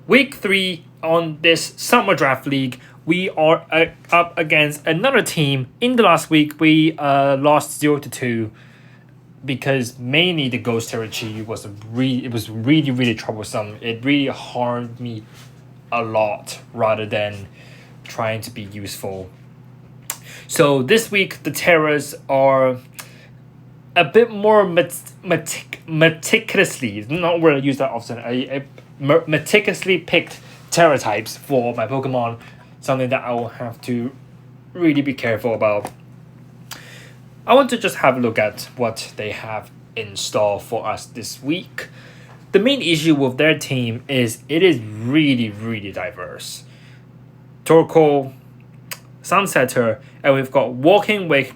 Week 3 on this Summer Draft League, we are up against another team. In the last week, we lost 0-2 because mainly the Ghost Territory was really troublesome. It really harmed me a lot rather than trying to be useful. So this week, the Terrors are a bit more meticulously, not where I use that often, meticulously picked Terra types for my Pokemon, something that I will have to really be careful about. I want to just have a look at what they have in store for us this week. The main issue with their team is it is really diverse. Torkoal, Sunsetter, and we've got Walking Wake,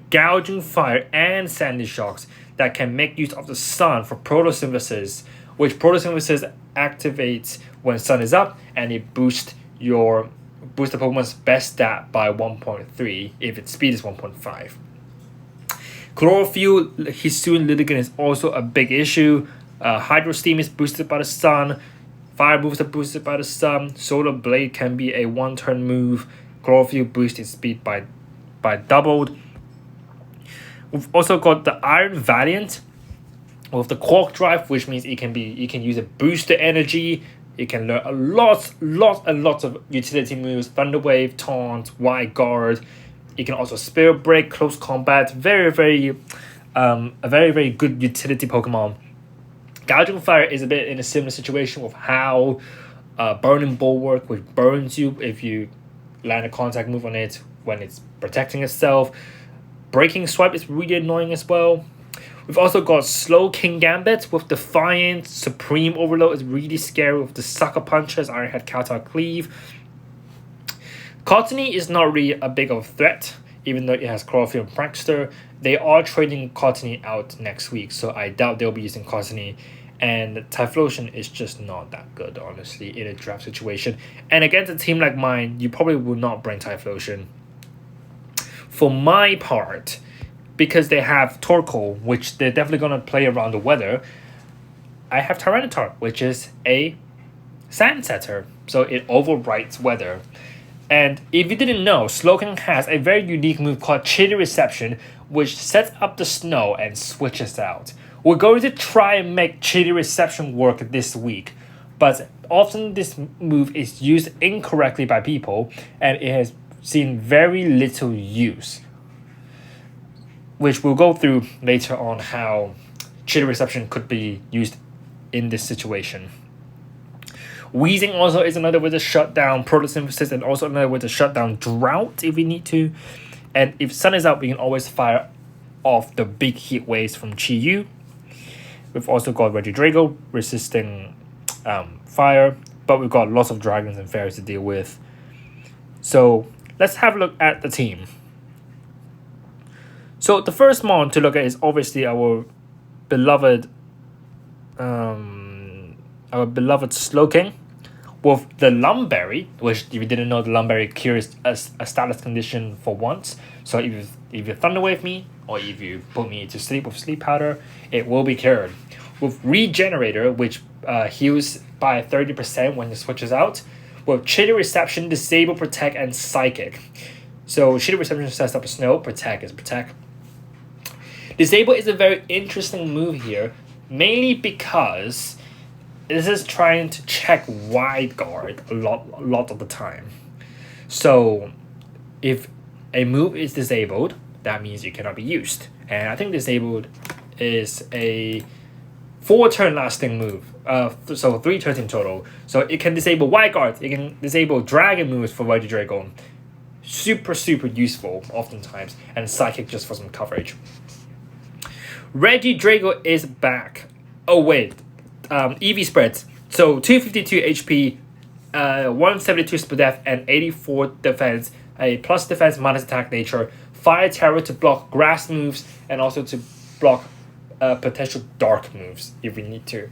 Gouging Fire, and Sandy Shocks that can make use of the sun for photosynthesis, which photosynthesis activates when sun is up, and it boosts the Pokemon's best stat by 1.3 if its speed is 1.5. Chlorophyll, Hisuian Litigan is also a big issue. Hydro Steam is boosted by the sun. Fire moves are boosted by the sun. Solar Blade can be a one-turn move. Chlorophyll boosts its speed by doubled. We've also got the Iron Valiant with the Quark Drive, which means it can use a booster energy. It can learn a lot of utility moves: Thunder Wave, Taunt, Wide Guard. It can also Spirit Break, Close Combat. A very good utility Pokemon. Gouging Fire is a bit in a similar situation with how Burning Bulwark, which burns you if you land a contact move on it when it's protecting itself. Breaking Swipe is really annoying as well. We've also got SLOWKING Gambit with Defiant. Supreme Overload is really scary with the Sucker Punches, Ironhead, Kowtow, Cleave. Cottony is not really a big of a threat, even though it has Chlorophyll and Prankster. They are trading Cottony out next week, so I doubt they'll be using Cottony. And Typhlosion is just not that good, honestly, in a draft situation. And against a team like mine, you probably will not bring Typhlosion. For my part, because they have Torkoal, which they're definitely going to play around the weather, I have Tyranitar, which is a Sandsetter, so it overwrites weather. And if you didn't know, SLOWKING has a very unique move called Chilly Reception, which sets up the snow and switches out. We're going to try and make Chilly Reception work this week, but often this move is used incorrectly by people, and it has seen very little use, which we'll go through later on how Chilly Reception could be used in this situation. Wheezing also is another way to shut down photosynthesis, and also another way to shut down drought if we need to. And if sun is out, we can always fire off the big heat waves from Chi-Yu. We've also got Regidrago resisting fire, but we've got lots of dragons and fairies to deal with. So let's have a look at the team. So the first mon to look at is obviously our beloved SLOWKING with the Lumberry, which if you didn't know, the Lumberry cures a status condition for once. So if you Thunder Wave me, or if you put me to sleep with Sleep Powder, it will be cured. With Regenerator, which heals by 30% when it switches out. With Chilly Reception, Disable, Protect, and Psychic. So Chilly Reception sets up a snow, Protect is Protect. Disable is a very interesting move here, mainly because this is trying to check Wide Guard a lot of the time. So if a move is disabled, that means it cannot be used. And I think disabled is a 4-turn lasting move. So 3 turns in total. So it can disable Wide Guard, it can disable Dragon moves for Regidrago. Super useful oftentimes. And Psychic just for some coverage. Regidrago is back. Oh wait, EV spreads. So 252 HP, 172 speed def, and 84 defense. A plus defense minus attack nature. Fire Terror to block grass moves and also to block potential dark moves if we need to.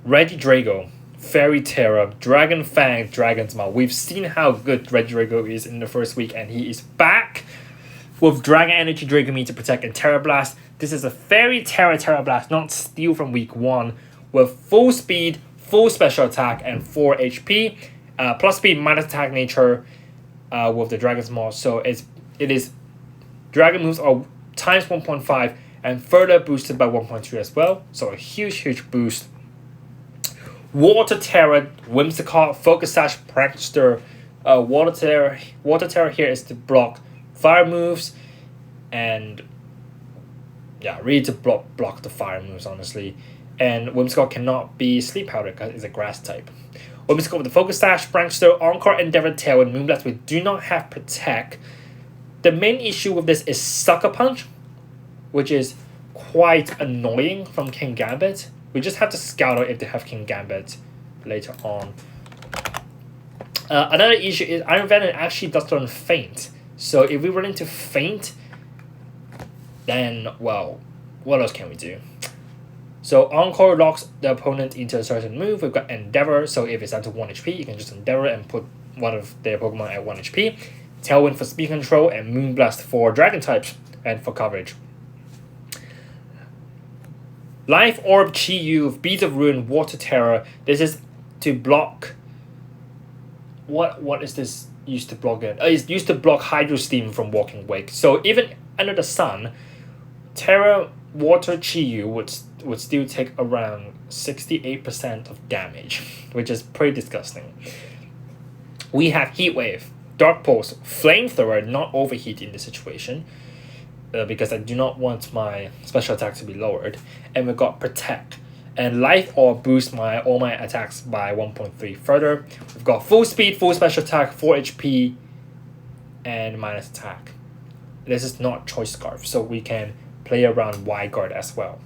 Regidrago, Fairy Terror, Dragon Fang, Dragon's Maw. We've seen how good Regidrago is in the first week, and he is back with Dragon Energy Dragometer to protect and Terra Blast. This is a Fairy Terra Blast, not Steel from week 1, with full speed, full special attack, and 4 HP. Plus speed, minus attack nature with the Dragon's Maw. So it is Dragon moves are times 1.5 and further boosted by 1.3 as well. So a huge boost. Water Terror, Whimsicott, Focus Sash, Prankster. Water Terror here is to block fire moves, and yeah, really to block the fire moves, honestly. And Whimsicott cannot be Sleep Powder because it's a grass type. Whimsicott with the Focus Sash, Prankster, Encore, Endeavor, Tailwind, Moonblast. We do not have Protect. The main issue with this is Sucker Punch, which is quite annoying from King Gambit. We just have to scout out if they have King Gambit later on. Another issue is Iron Venom actually does run Feint. So if we run into Feint, then, well, what else can we do? So Encore locks the opponent into a certain move. We've got Endeavor, so if it's down to 1 HP, you can just Endeavor and put one of their Pokemon at 1 HP. Tailwind for speed control, and Moonblast for Dragon types and for coverage. Life Orb Chi-Yu, Beads of Ruin, Water Terror. This is to block... What is this used to block it? It's used to block Hydro Steam from Walking Wake. So even under the sun, Terra Water Chi-Yu would still take around 68% of damage, which is pretty disgusting. We have Heat Wave, Dark Pulse, Flamethrower, not Overheat in this situation, because I do not want my special attack to be lowered. And we've got Protect. And Life Orb boosts all my attacks by 1.3 further. We've got full speed, full special attack, 4 HP, and minus attack. This is not Choice Scarf, so we can play around Wide Guard as well.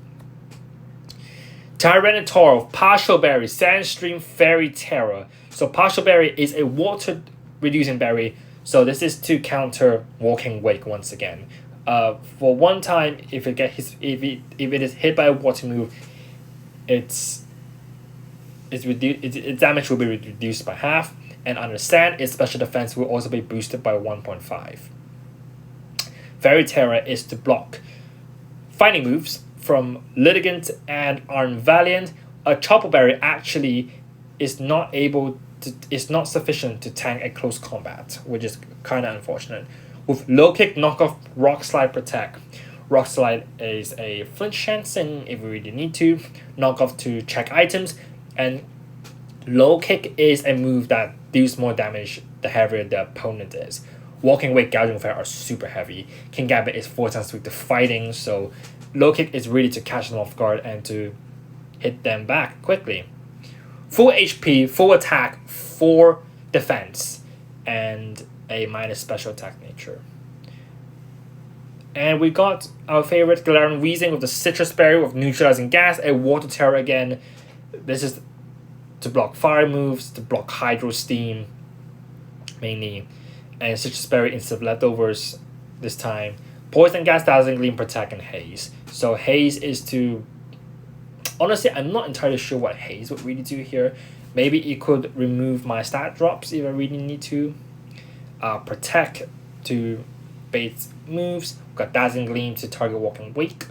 Tyranitar, Partial Berry, Sandstream, Fairy Terror. So Partial Berry is a water reducing berry, so this is to counter Walking Wake once again. For one time, if it is hit by a water move, its damage will be reduced by half, and understand its special defense will also be boosted by 1.5. Fairy Terror is to block fighting moves from Litigant and Arn Valiant. A Chopper Berry actually is not sufficient to tank a close combat, which is kind of unfortunate. With Low Kick, Knockoff, Rock Slide, Protect. Rock Slide is a flinch chancing if we really need to. Knockoff to check items. And Low Kick is a move that deals more damage the heavier the opponent is. Walking Wake, Gouging Fire are super heavy. King Gambit is 4 times weak to fighting, so Low Kick is really to catch them off guard and to hit them back quickly. Full HP, full attack, 4 defense, and a minus special attack nature. And we got our favorite Galarian Weezing with the Citrus Berry with Neutralizing Gas, a Water Terror again. This is to block fire moves, to block Hydro Steam, mainly. And Citrus Berry instead of Leftovers this time. Poison Gas, Dazzling Gleam, Protect, and Haze. So Haze is to... Honestly, I'm not entirely sure what Haze would really do here. Maybe it could remove my stat drops if I really need to. Protect to bait moves. We've got Dazzling Gleam to target Walking Wake.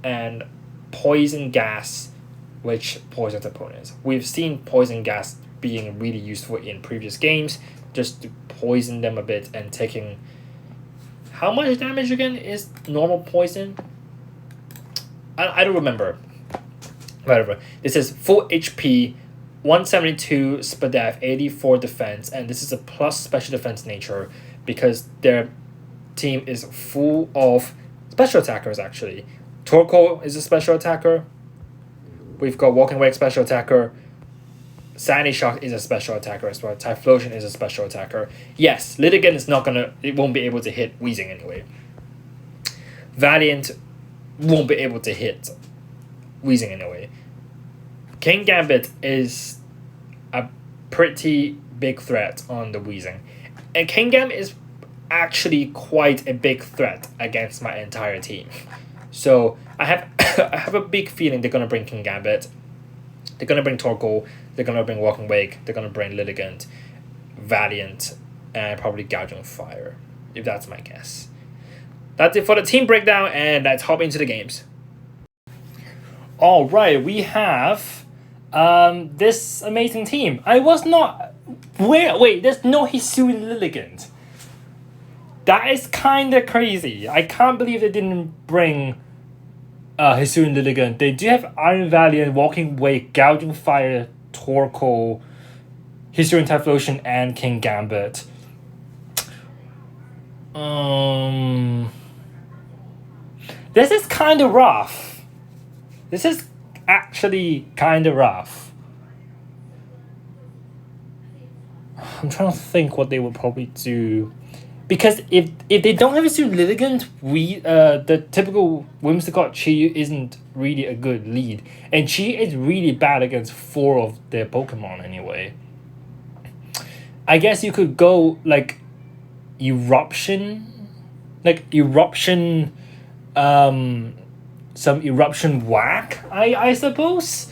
And Poison Gas, which poisons opponents. We've seen Poison Gas being really useful in previous games, just to poison them a bit and taking... How much damage again is normal poison? I don't remember. Whatever. This is full HP, 172 SPDF, 84 defense, and this is a plus special defense nature because their team is full of special attackers actually. Torkoal is a special attacker. We've got Walking Wake special attacker. Sandy Shock is a special attacker as well. Typhlosion is a special attacker. Yes, Litigant is not gonna... It won't be able to hit Weezing anyway. Valiant won't be able to hit Weezing anyway. King Gambit is a pretty big threat on the Weezing. And King Gambit is actually quite a big threat against my entire team. So I have a big feeling they're gonna bring King Gambit. They're gonna bring Torkoal. They're gonna bring Walking Wake. They're gonna bring Litigant, Valiant, and probably Gouging Fire, if that's my guess. That's it for the team breakdown, and let's hop into the games. All right, we have this amazing team. I was not. Wait, there's no Hisuian Lilligant. That is kind of crazy. I can't believe they didn't bring Hisuian Lilligant. They do have Iron Valiant, Walking Wake, Gouging Fire, Torkoal, Hisuian Typhlosion, and King Gambit. This is kind of rough. This is actually kind of rough. I'm trying to think what they would probably do. Because if they don't have a Hisuian Lilligant, the typical Whimsicott Chi isn't really a good lead. And Chi is really bad against 4 of their Pokemon anyway. I guess you could go like Eruption, some Eruption Whack, I suppose.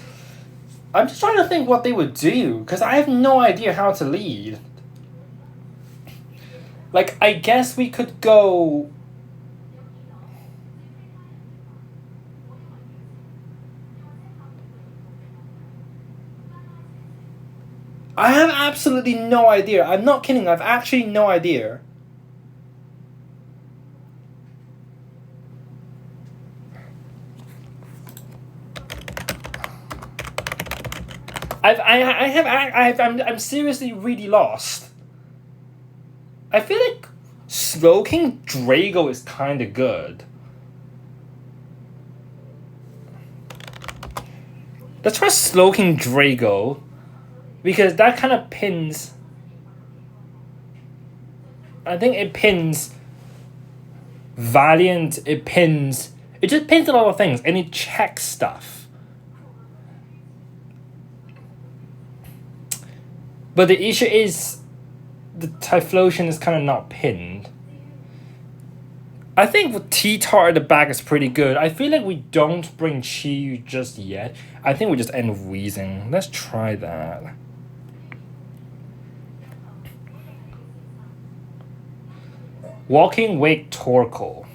I'm just trying to think what they would do, because I have no idea how to lead. Like, I guess we could go... I have absolutely no idea. I'm not kidding. I've actually no idea. I'm seriously really lost. I feel like SLOWKING Drago is kind of good. Let's try SLOWKING Drago, because that kind of pins... I think it pins Valiant, it just pins a lot of things, and it checks stuff. But the issue is the Typhlosion is kind of not pinned. I think with T-Tar at the back is pretty good. I feel like we don't bring Chi just yet. I think we just end with Wheezing. Let's try that. Walking Wake Torkoal.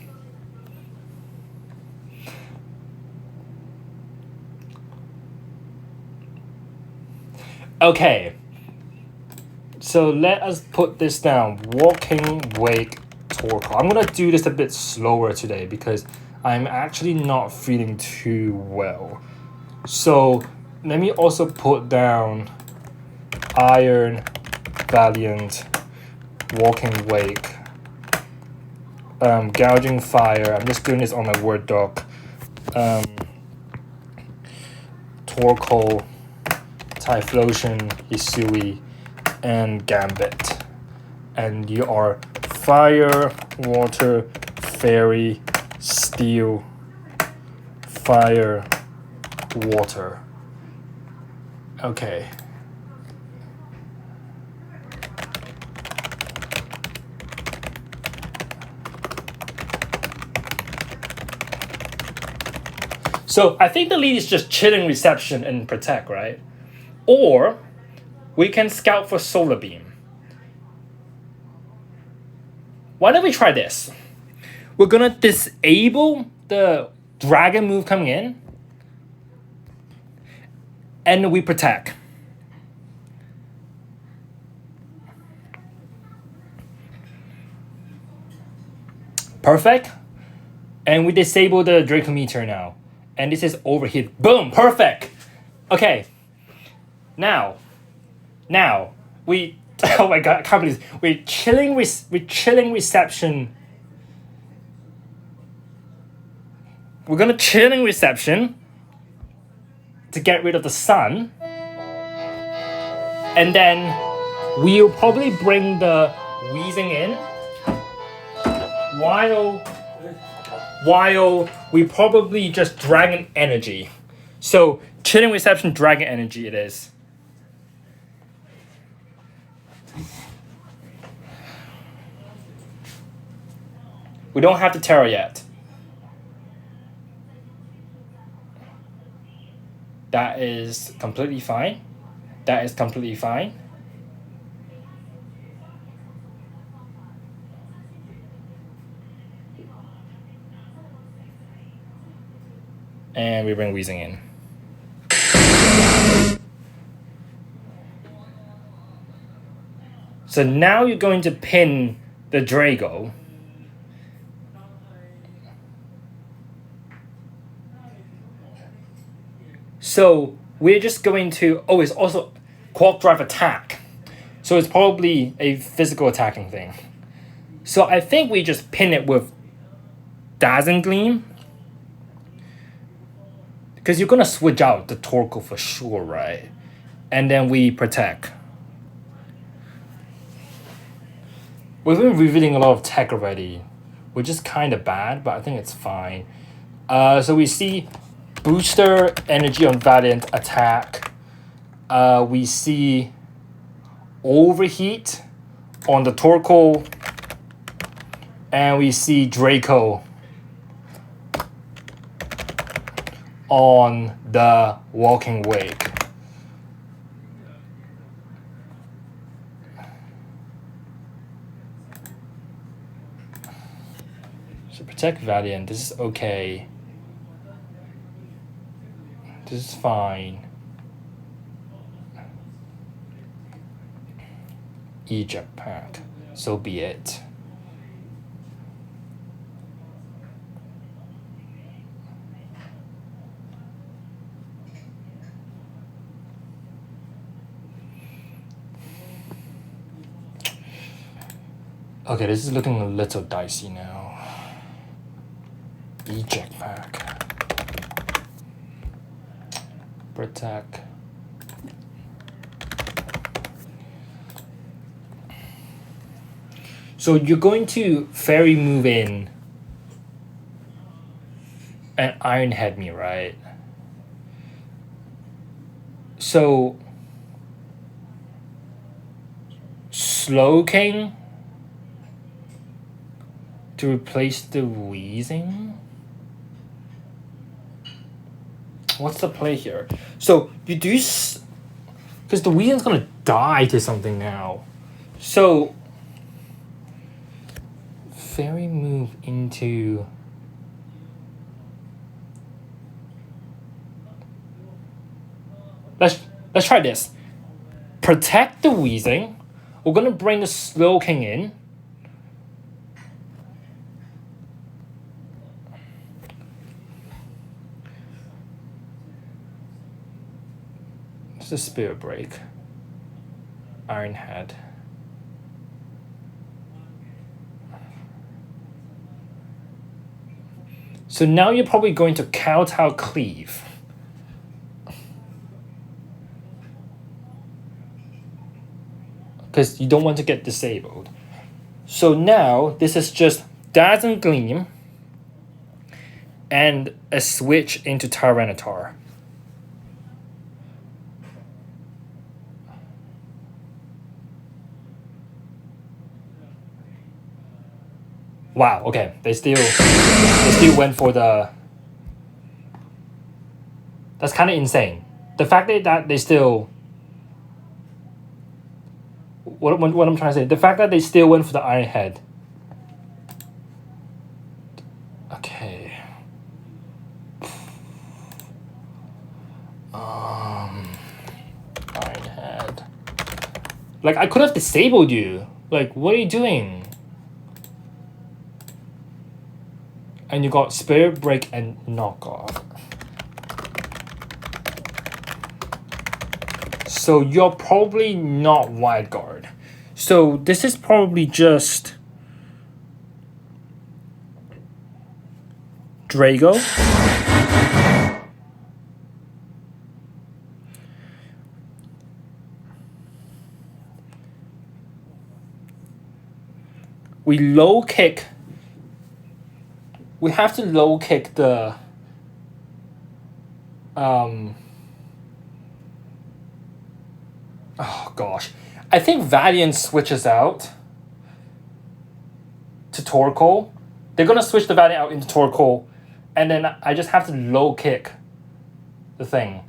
Okay. So let us put this down. Walking Wake Torkoal. I'm going to do this a bit slower today because I'm actually not feeling too well. So let me also put down Iron Valiant, Walking Wake, Gouging Fire. I'm just doing this on my Word doc. Torkoal, Typhlosion, Hisui, and Gambit. And you are Fire, Water, Fairy, Steel, Fire, Water. Okay. So I think the lead is just Chilling Reception and Protect, right? Or we can scout for Solar Beam. Why don't we try this? We're gonna disable the Dragon move coming in, and we Protect. Perfect. And we disable the Dracometer now. And this is overheat. Boom! Perfect! Okay. Now, we... Oh my god, I can't believe this. We're Chilling Reception. We're gonna Chilling Reception to get rid of the sun. And then we'll probably bring the Wheezing in while we probably just Dragon Energy. So Chilling Reception, Dragon Energy it is. We don't have the Terra yet. That is completely fine. That is completely fine. And we bring Wheezing in. So now you're going to pin the Drago. So we're just going to... Oh, it's also Quark Drive attack. So it's probably a physical attacking thing. So I think we just pin it with Dazzling Gleam. Because you're going to switch out the Torkoal for sure, right? And then we protect. We've been revealing a lot of tech already, which is kind of bad, but I think it's fine. So we see booster energy on Valiant attack. We see overheat on the Torkoal. And we see Draco on the Walking Wake. So protect Valiant, this is okay. This is fine. Eject pack, so be it. Okay, this is looking a little dicey now. Eject pack. Protect. So you're going to fairy move in and Iron Head me, right? So SLOWKING to replace the Wheezing? What's the play here? So you do... Because the Wheezing's gonna die to something now. So... Fairy move into... Let's try this. Protect the Wheezing. We're gonna bring the SLOWKING in. It's a Spirit Break. Iron Head. So now you're probably going to kowtow Cleave. Because you don't want to get disabled. So now this is just Dazzling Gleam and a switch into Tyranitar. Wow, okay. They still went for the... That's kind of insane. The fact that they still... What I'm trying to say, the fact that they still went for the Iron Head. Okay. Iron Head. Like, I could have disabled you. Like, what are you doing? And you got Spirit Break and Knock Off. So you're probably not Wide Guard. So this is probably just Drago. We low kick. We have to low kick the oh gosh. I think Valiant switches out to Torkoal. They're gonna switch the Valiant out into Torkoal, and then I just have to low kick the thing.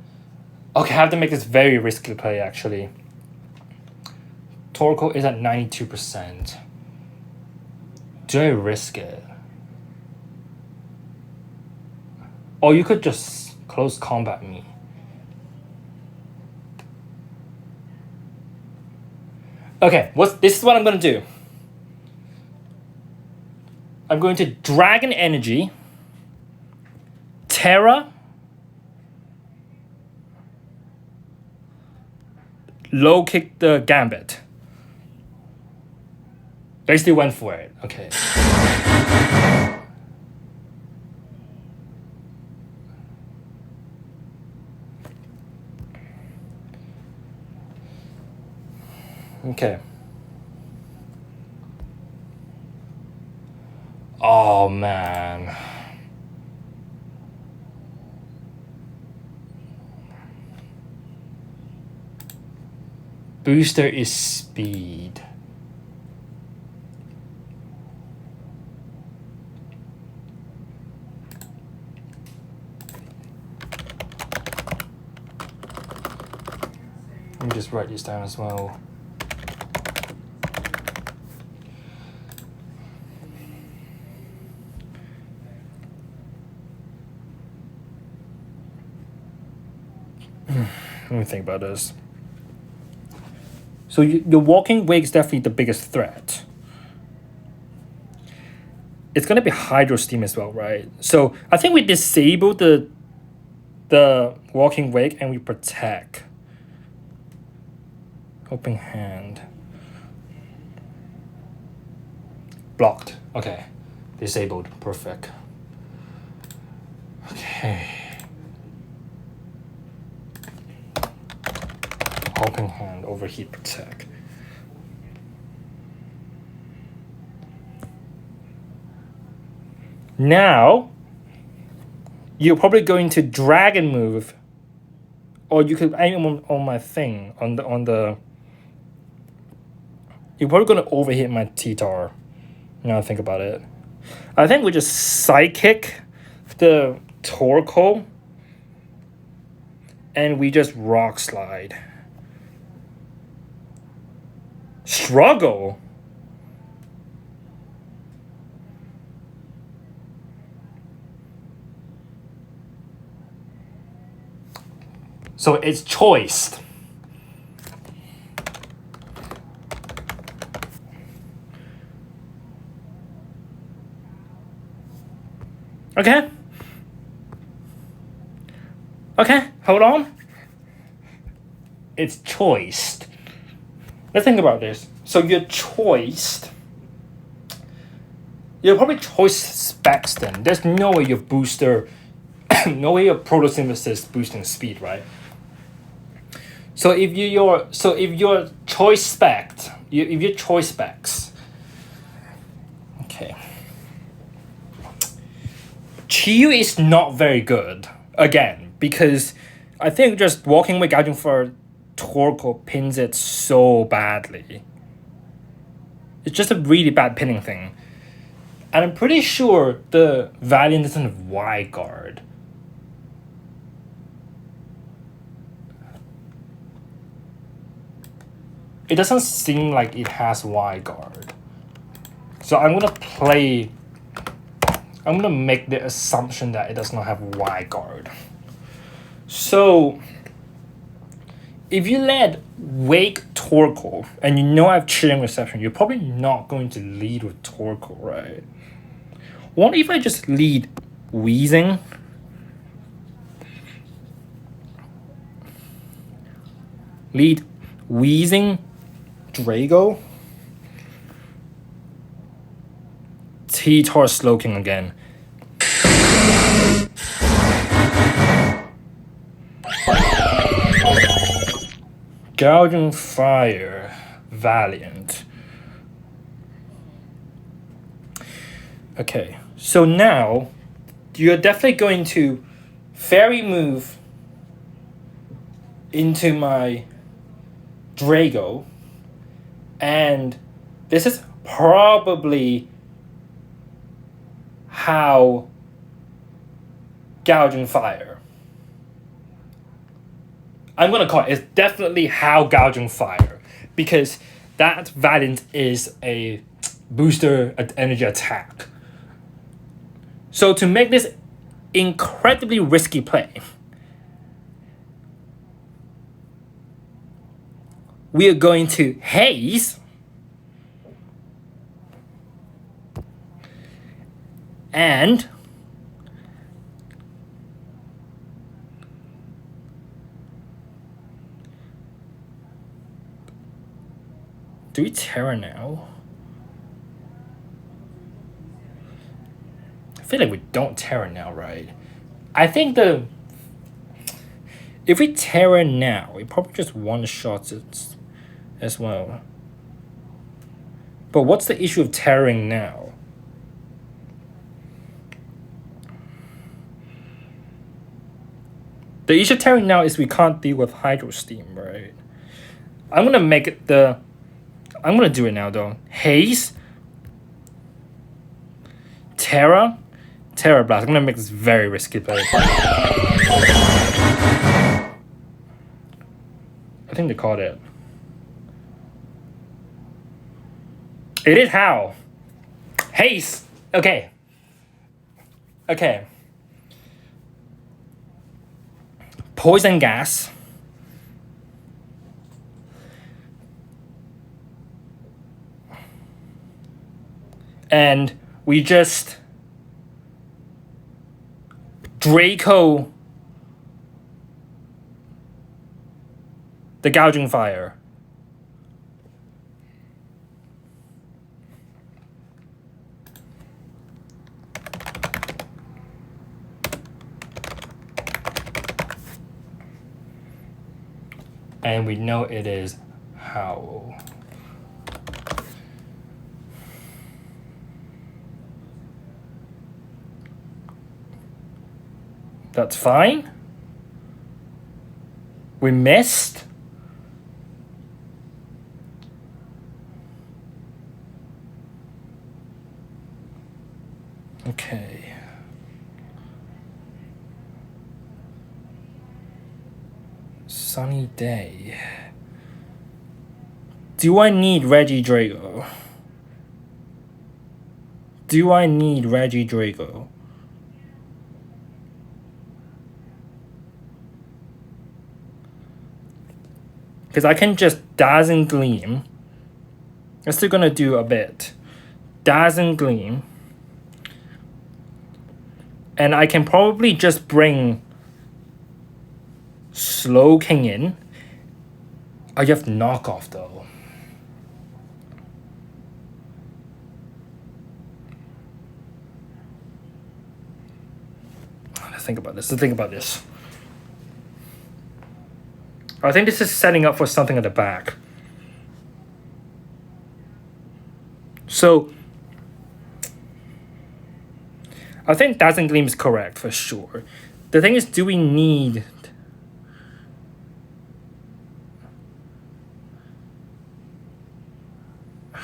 Okay, I have to make this very risky play actually. Torkoal is at 92%. Do I risk it? Or you could just close combat me. Okay, this is what I'm gonna do. I'm going to Dragon Energy, Terra, low kick the Gambit. They still went for it. Okay. Okay. Oh man. Booster is speed. Let me just write this down as well. Let me think about this. So your walking wake is definitely the biggest threat. It's gonna be Hydro Steam as well, right? So I think we disable the walking wake and we protect. Helping Hand. Blocked. Okay. Disabled. Perfect. Okay. Helping Hand, Overheat, Protect. Now, you're probably going to Dragon move, or you could aim on my thing on the. You're probably going to overhit my T-Tar. Now I think about it, I think we just Psychic the Torkoal, and we just Rock Slide. Struggle. So it's choiced. Okay. Okay, hold on. It's choiced. Let's think about this. So you're choiced. You're probably choiced Spaxton. There's no way your booster, no way your photosynthesis boosting speed, right? So if you're choice spec, if you're choice specs, okay. Chiyu is not very good again because I think just walking with gouging for Torkoal pins it so badly. It's just a really bad pinning thing. And I'm pretty sure the Valiant doesn't have wide guard. It doesn't seem like it has wide guard. So I'm gonna make the assumption that it does not have wide guard. So if you let Wake Torkoal and you know I have Chilling Reception, you're probably not going to lead with Torkoal, right? What if I just lead Wheezing? Lead Wheezing Drago? T-Tar SLOWKING again. Gouging Fire, Valiant. Okay, so now you're definitely going to Fairy move into my Drago, and this is probably how Gouging Fire. I'm gonna call it. It's definitely how Gouging Fire because that Valiant is a booster energy attack. So to make this incredibly risky play, we are going to haze and do we Terra now? I feel like we don't Terra now, right? I think if we Terra now, we probably just one-shots it as well. But what's the issue of Terraing now? The issue of Terraing now is we can't deal with Hydro Steam, right? I'm gonna make it I'm gonna do it now though. Haze, Terra Blast. I'm gonna make this very risky play. I think they called it. It is how. Haze. Okay. Poison gas. And we just Draco the gouging fire. And we know it is Howl. That's fine. We missed. Okay. Sunny day. Do I need Reggie Drago? Do I need Reggie Drago? Because I can just Dazzling Gleam. I'm still gonna do a bit. Dazzling Gleam. And I can probably just bring SLOWKING in. I have knockoff though. Let's think about this. I think this is setting up for something at the back. So I think Dazzling Gleam is correct for sure. The thing is, do we need... Oh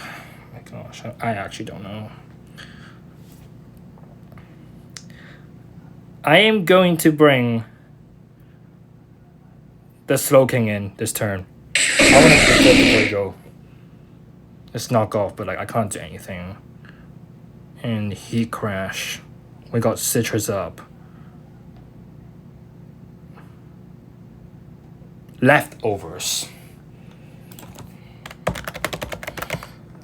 my gosh, I actually don't know. I am going to bring the SLOWKING in this turn. I want to just let the go. It's knock off, but like I can't do anything. And Heat Crash. We got Citrus up. Leftovers.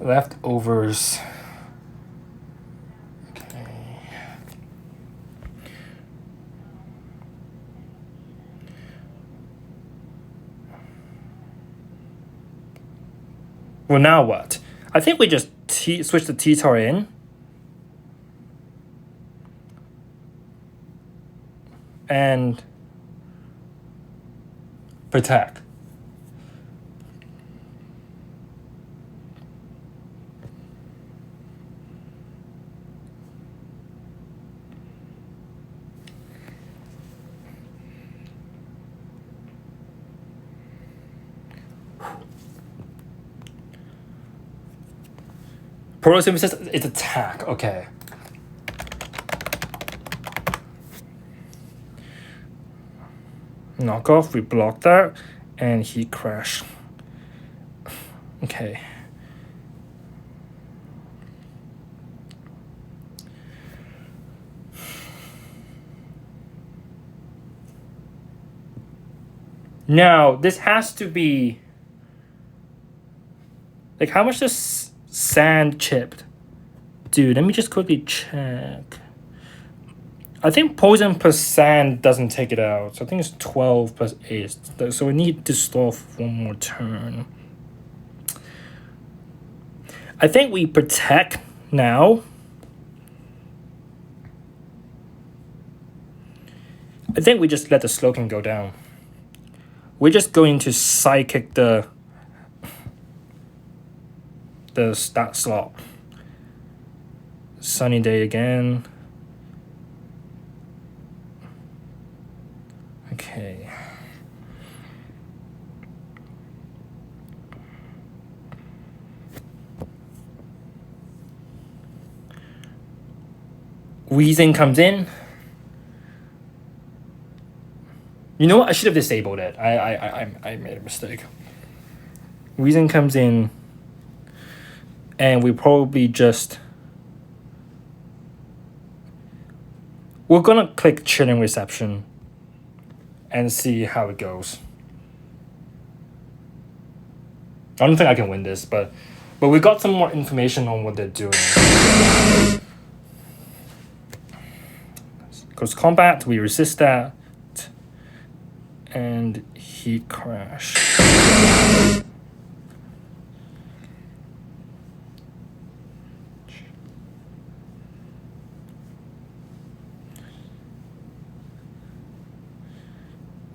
Leftovers. Okay. Well, now what? I think we just switch the T-Tar in. And protect. Proto says it's attack. Okay. Knock off, we block that, and Heat Crash. Okay. Now, this has to be Like, how much does sand chipped do? Let me just quickly check. I think poison plus sand doesn't take it out. So I think it's 12 plus 8. So we need to stall for one more turn. I think we protect now. I think we just let the SLOWKING go down. We're just going to psychic the stat slot. Sunny day again. Okay. Wheezing comes in. You know what? I should have disabled it. I made a mistake. Wheezing comes in. And we probably just... We're gonna click Chilling Reception and see how it goes. I don't think I can win this, but we got some more information on what they're doing. Goes combat, we resist that. And he crashed.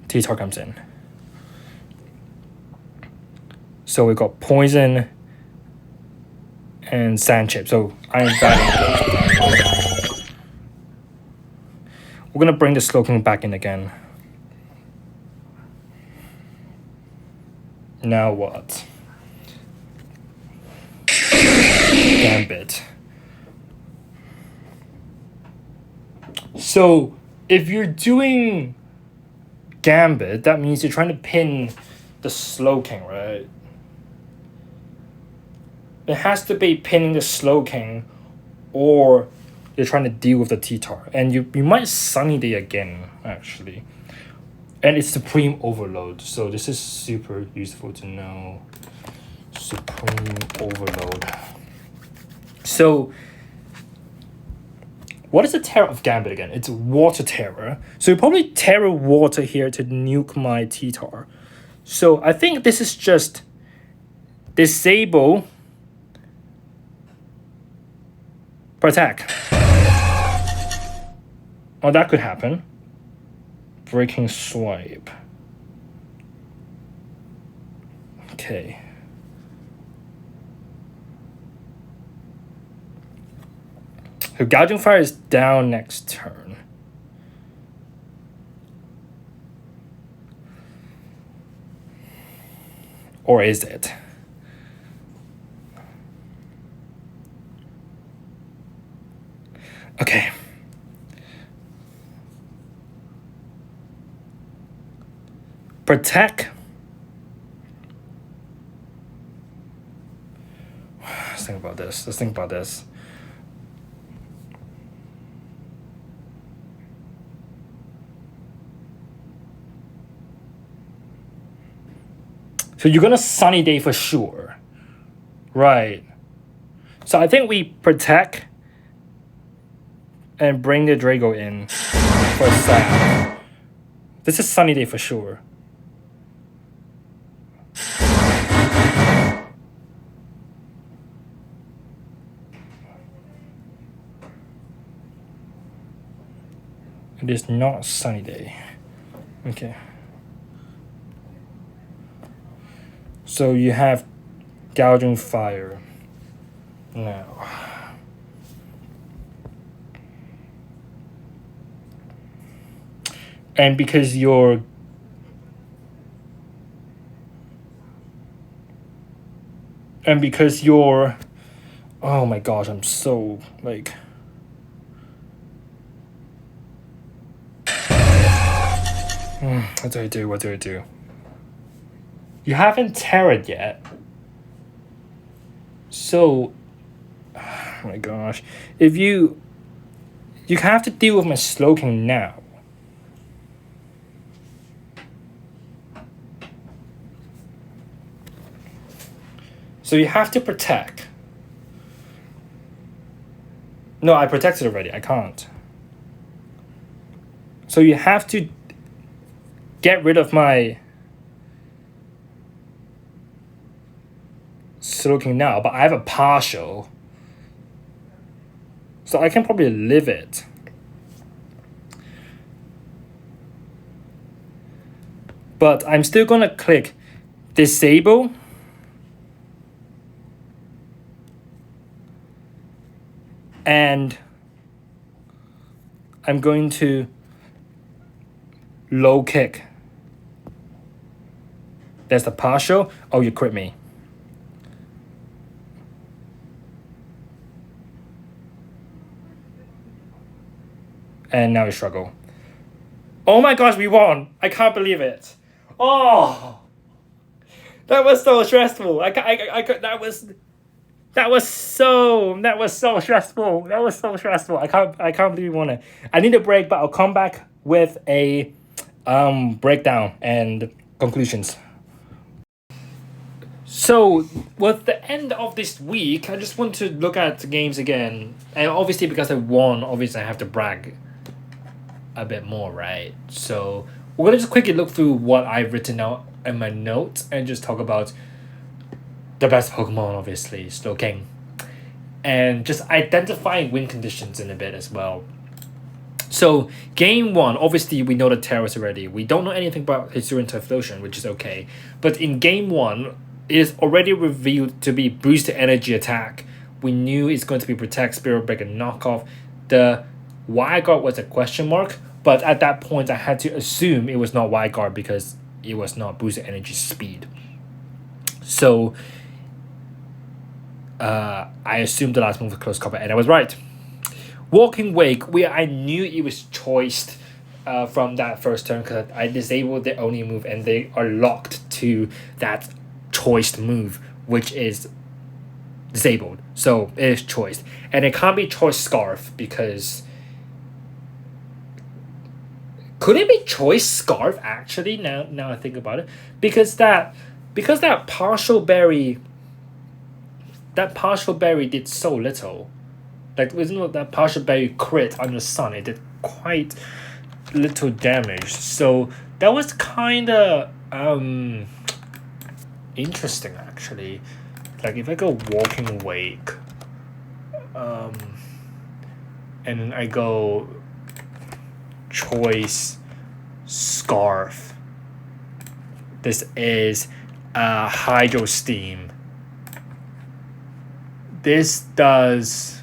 T-Tar comes in. So we got poison and sand chip. So Iron Dragon. We're gonna bring the SLOWKING back in again. Now what? Gambit. So if you're doing Gambit, that means you're trying to pin the SLOWKING, right? It has to be pinning the SLOWKING, or you're trying to deal with the T-Tar. And you might Sunny Day again, actually. And it's Supreme Overload, so this is super useful to know. Supreme Overload. So, what is the terror of Gambit again? It's Water Terror. So you probably Terror Water here to nuke my T-Tar. So I think this is just disable, protect. Oh, that could happen. Breaking Swipe. Okay. So Gouging Fire is down next turn. Or is it? Okay. Protect. Let's think about this. Let's think about this. So you're gonna Sunny Day for sure. Right. So I think we protect and bring the Drago in for a second. This is Sunny Day for sure. It is not Sunny Day. Okay. So you have Gouging Fire now. And because you're oh my gosh, I'm so like what do I do? What do I do? You haven't terrored yet. So, oh my gosh. If you have to deal with my SLOWKING now. So you have to protect. No, I protected already. I can't. So you have to get rid of my SLOWKING now, but I have a partial. So I can probably live it. But I'm still gonna click disable. And I'm going to low kick. That's the partial. Oh, you crit me. And now we struggle. Oh my gosh, we won. I can't believe it. Oh, that was so stressful. That was so stressful. That was so stressful. I can't believe we won it. I need a break, but I'll come back with a breakdown and conclusions. So with the end of this week, I just want to look at the games again. And obviously because I won, obviously I have to brag a bit more, right? So we're gonna just quickly look through what I've written out in my notes and just talk about the best Pokemon, obviously, SLOWKING. And just identifying win conditions in a bit as well. So game 1, obviously we know the Terrace already. We don't know anything about Hisuian Typhlosion, which is okay. But in game 1, it is already revealed to be boosted energy attack. We knew it's going to be Protect, Spirit Break, and Knockoff. The Wild Guard was a question mark, but at that point I had to assume it was not Wild Guard because it was not boosted energy speed. So I assumed the last move was Close Combat, and I was right. Walking Wake, I knew it was choiced from that first turn because I disabled the only move and they are locked to that choiced move, which is disabled. So it is choiced. And it can't be choice Scarf because... Could it be choice Scarf actually, now I think about it? Because that partial berry... That partial berry did so little. Like, wasn't that partial berry crit on the sun? It did quite little damage. So that was kind of interesting, actually. Like, if I go Walking Wake, and I go Choice Scarf. This is Hydro Steam. This does...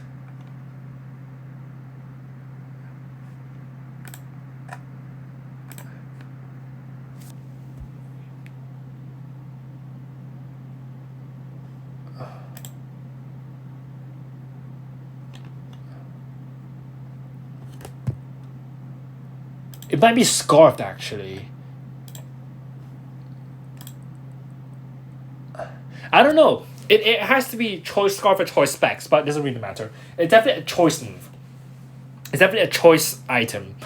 It might be Scarfed, actually. I don't know. It has to be Choice Scarf or Choice Specs, but it doesn't really matter. It's definitely a choice move. It's definitely a choice item.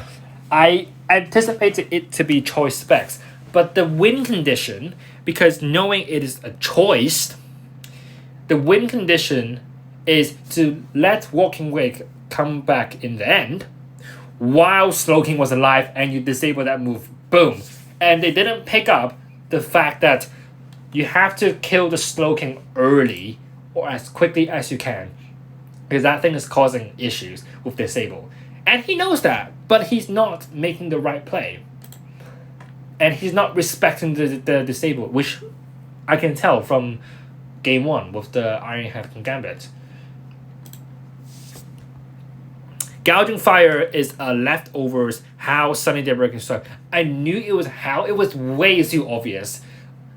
I anticipated it to be Choice Specs, but the win condition, because knowing it is a choice, the win condition is to let Walking Wake come back in the end, while SLOWKING was alive and you disable that move, boom. And they didn't pick up the fact that you have to kill the SLOWKING early or as quickly as you can, because that thing is causing issues with disable. And he knows that, but he's not making the right play. And he's not respecting the disable, which I can tell from game 1 with the Iron Head Gambit. Gouging Fire is a leftovers how Sunny Day Breaking Strike. I knew it was how. It was way too obvious.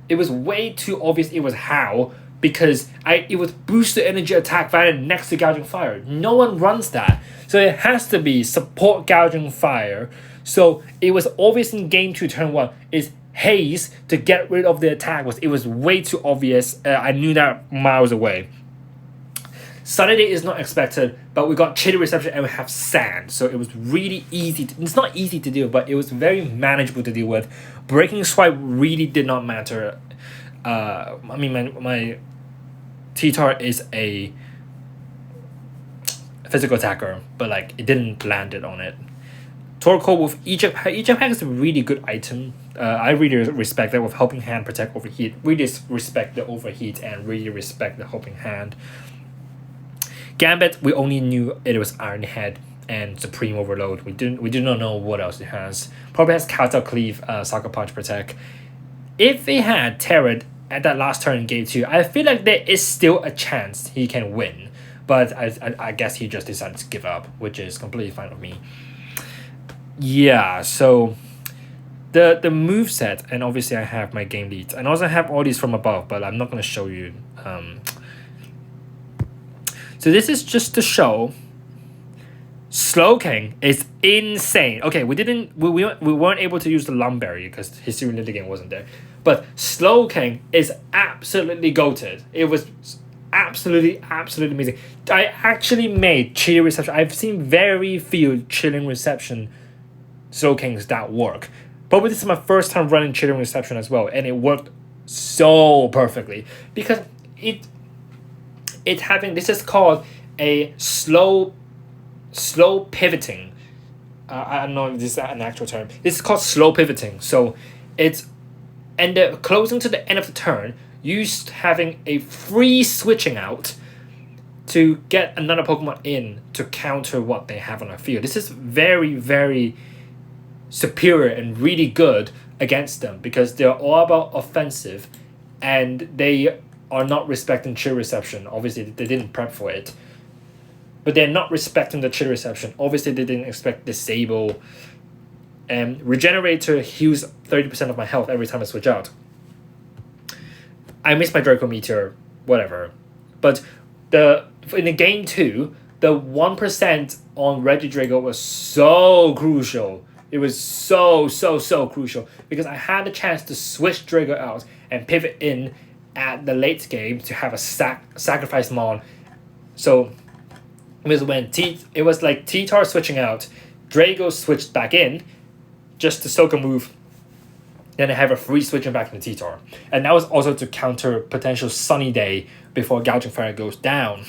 It was way too obvious it was how, because it was boosted energy attack value next to Gouging Fire. No one runs that. So it has to be support Gouging Fire. So it was obvious in game 2 turn 1 is Haze to get rid of the attack. It was way too obvious. I knew that miles away. Sunny Day is not expected, but we got Chitty Reception and we have Sand. So it was really easy. It's not easy to deal, but it was very manageable to deal with. Breaking Swipe really did not matter. I mean, my T-Tar is a physical attacker, but like it didn't land it on it. Torkoal with Eject Pack is a really good item. I really respect that with Helping Hand, Protect Overheat. Really respect the Overheat and really respect the Helping Hand. Gambit, we only knew it was Iron Head and Supreme Overload. We did not know what else it has. Probably has Kowtow Cleave, Sucker Punch, Protect. If they had Terran at that last turn in game 2, I feel like there is still a chance he can win. But I guess he just decided to give up, which is completely fine with me. Yeah, so the moveset, and obviously I have my game leads. And also I have all these from above, but I'm not going to show you. So this is just to show SLOWKING is insane. Okay, we weren't able to use the Lumberry because his History Litigant wasn't there. But SLOWKING is absolutely goated. It was absolutely amazing. I actually made Chilling Reception. I've seen very few Chilling Reception SLOWKINGs that work. Probably this is my first time running Chilling Reception as well, and it worked so perfectly because it's having, this is called a slow pivoting. I don't know if this is an actual term. This is called slow pivoting. So it's, and the closing to the end of the turn, you having a free switching out to get another Pokemon in to counter what they have on the field. This is very superior and really good against them because they're all about offensive and they are not respecting Chill Reception. Obviously, they didn't prep for it. But they're not respecting the Chill Reception. Obviously, they didn't expect Disable. And Regenerator heals 30% of my health every time I switch out. I missed my Draco Meteor, whatever. But in the game 2, the 1% on Regidrago was so crucial. It was so crucial because I had the chance to switch Drago out and pivot in at the late game to have a sacrifice Mon. So it was when it was like T-Tar switching out, Drago switched back in just to soak a move. Then I have a free switching back into T-Tar. And that was also to counter potential Sunny Day before Gouging Fire goes down.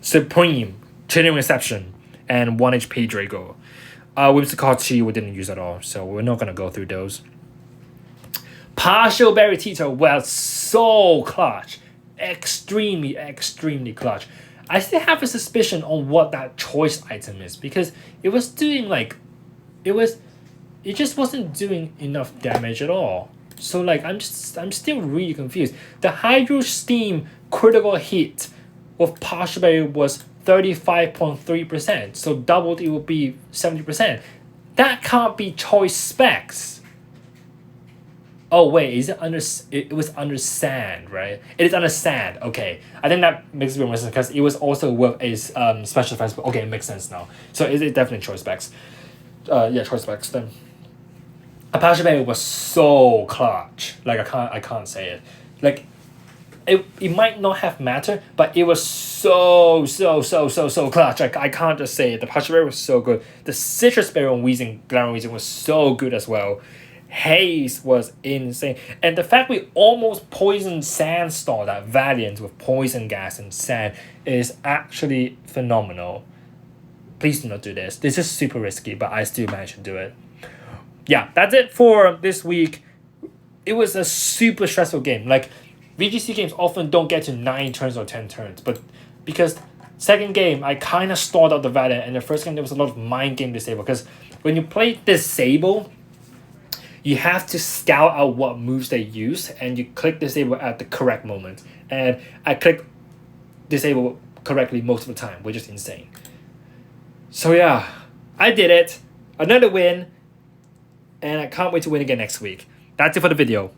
Supreme, Chilling Reception, and 1 HP Drago. Whimsicott we didn't use at all, so we're not going to go through those. Partial Berry T-Tar, well, so clutch. Extremely clutch. I still have a suspicion on what that choice item is because it was doing like, it just wasn't doing enough damage at all. So like I'm still really confused. The Hydro Steam critical hit with Partial Berry was 35.3%, so doubled it would be 70%. That can't be choice specs. Oh wait, is it under? It was under sand, right? It is under sand. Okay, I think that makes a bit more sense because it was also with a special defense. Okay, it makes sense now. So it is definitely choice specs. Yeah, choice specs then. Apache Bay was so clutch. Like I can't say it. Like it might not have mattered, but it was so clutch. Like I can't just say it. The Apache Bay was so good. The Citrus Berry on Glamour Weezing was so good as well. Haze was insane. And the fact we almost poisoned Sandstorm, that Valiant with poison gas and sand, is actually phenomenal. Please do not do this. This is super risky, but I still managed to do it. Yeah, that's it for this week. It was a super stressful game. Like, VGC games often don't get to 9 turns or 10 turns, but because second game, I kind of stalled out the Valiant, and the first game there was a lot of mind game disable, because when you play disable, you have to scout out what moves they use, and you click disable at the correct moment. And I clicked disable correctly most of the time, which is insane. So yeah, I did it. Another win. And I can't wait to win again next week. That's it for the video.